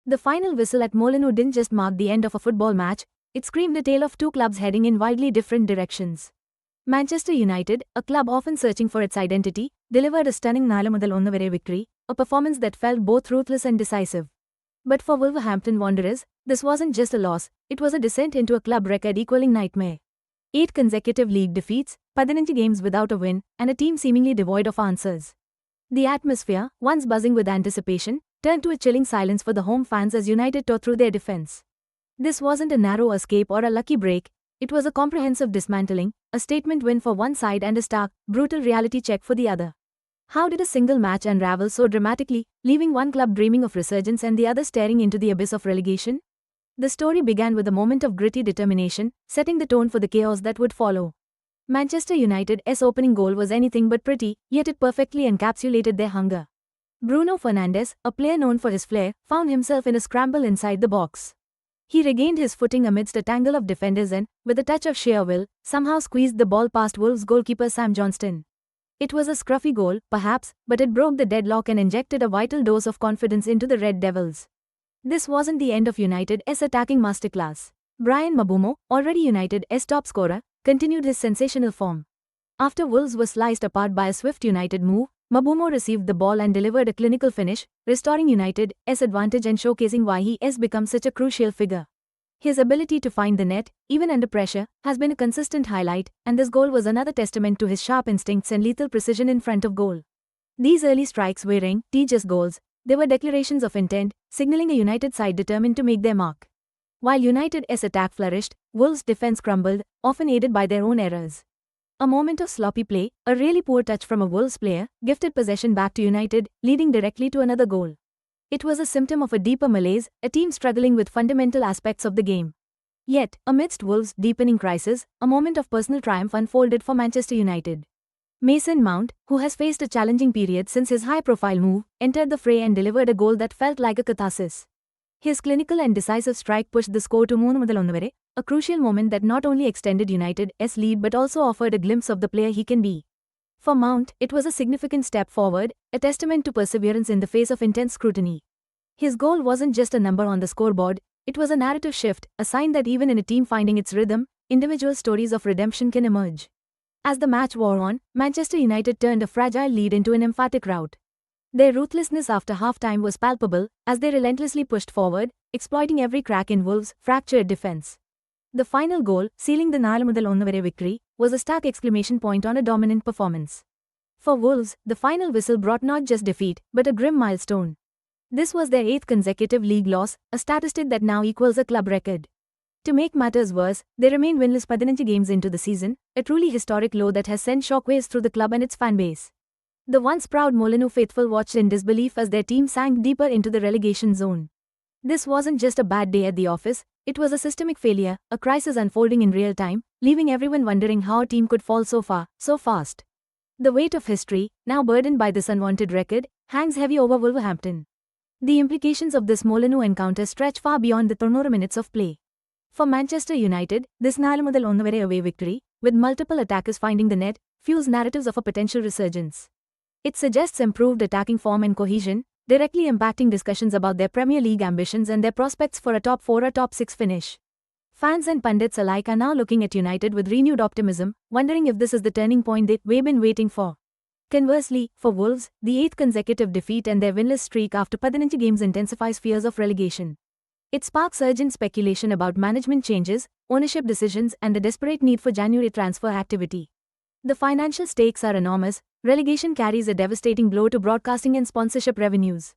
The final whistle at Molineux didn't just mark the end of a football match, it screamed the tale of two clubs heading in wildly different directions. Manchester United, a club often searching for its identity, delivered a stunning 4-1 victory, a performance that felt both ruthless and decisive. But for Wolverhampton Wanderers, this wasn't just a loss, it was a descent into a club record-equaling nightmare. 8 consecutive league defeats, 15 games without a win, and a team seemingly devoid of answers. The atmosphere, once buzzing with anticipation, turned to a chilling silence for the home fans as United tore through their defense. This wasn't a narrow escape or a lucky break, it was a comprehensive dismantling, a statement win for one side and a stark, brutal reality check for the other. How did a single match unravel so dramatically, leaving one club dreaming of resurgence and the other staring into the abyss of relegation? The story began with a moment of gritty determination, setting the tone for the chaos that would follow. Manchester United's opening goal was anything but pretty, yet it perfectly encapsulated their hunger. Bruno Fernandes, a player known for his flair, found himself in a scramble inside the box. He regained his footing amidst a tangle of defenders and, with a touch of sheer will, somehow squeezed the ball past Wolves goalkeeper Sam Johnston. It was a scruffy goal, perhaps, but it broke the deadlock and injected a vital dose of confidence into the Red Devils. This wasn't the end of United's attacking masterclass. Bryan Mbeumo, already United's top scorer, continued his sensational form. After Wolves were sliced apart by a swift United move, Mbeumo received the ball and delivered a clinical finish, restoring United's advantage and showcasing why he has become such a crucial figure. His ability to find the net, even under pressure, has been a consistent highlight, and this goal was another testament to his sharp instincts and lethal precision in front of goal. These early strikes weren't just goals, they were declarations of intent, signaling a United side determined to make their mark. While United's attack flourished, Wolves' defense crumbled, often aided by their own errors. A moment of sloppy play, a really poor touch from a Wolves player, gifted possession back to United, leading directly to another goal. It was a symptom of a deeper malaise, a team struggling with fundamental aspects of the game. Yet, amidst Wolves' deepening crisis, a moment of personal triumph unfolded for Manchester United. Mason Mount, who has faced a challenging period since his high-profile move, entered the fray and delivered a goal that felt like a catharsis. His clinical and decisive strike pushed the score to 3-1, a crucial moment that not only extended United's lead but also offered a glimpse of the player he can be. For Mount, it was a significant step forward, a testament to perseverance in the face of intense scrutiny. His goal wasn't just a number on the scoreboard, it was a narrative shift, a sign that even in a team finding its rhythm, individual stories of redemption can emerge. As the match wore on, Manchester United turned a fragile lead into an emphatic rout. Their ruthlessness after half-time was palpable, as they relentlessly pushed forward, exploiting every crack in Wolves' fractured defense. The final goal, sealing the 4-1 victory, was a stark exclamation point on a dominant performance. For Wolves, the final whistle brought not just defeat, but a grim milestone. This was their 8th consecutive league loss, a statistic that now equals a club record. To make matters worse, they remain winless 15 games into the season, a truly historic low that has sent shockwaves through the club and its fanbase. The once proud Molineux faithful watched in disbelief as their team sank deeper into the relegation zone. This wasn't just a bad day at the office, it was a systemic failure, a crisis unfolding in real time, leaving everyone wondering how a team could fall so far, so fast. The weight of history, now burdened by this unwanted record, hangs heavy over Wolverhampton. The implications of this Molineux encounter stretch far beyond the 90 minutes of play. For Manchester United, this 4-1 away victory, with multiple attackers finding the net, fuels narratives of a potential resurgence. It suggests improved attacking form and cohesion, directly impacting discussions about their Premier League ambitions and their prospects for a top 4 or top 6 finish. Fans and pundits alike are now looking at United with renewed optimism, wondering if this is the turning point they've been waiting for. Conversely, for Wolves, the 8th consecutive defeat and their winless streak after 15 games intensifies fears of relegation. It sparks urgent speculation about management changes, ownership decisions, and the desperate need for January transfer activity. The financial stakes are enormous. Relegation carries a devastating blow to broadcasting and sponsorship revenues.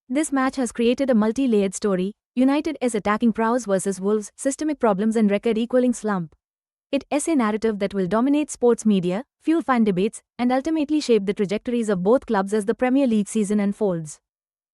This match has created a multi-layered story, United's attacking prowess versus Wolves' systemic problems and record-equaling slump. It's a narrative that will dominate sports media, fuel fan debates, and ultimately shape the trajectories of both clubs as the Premier League season unfolds.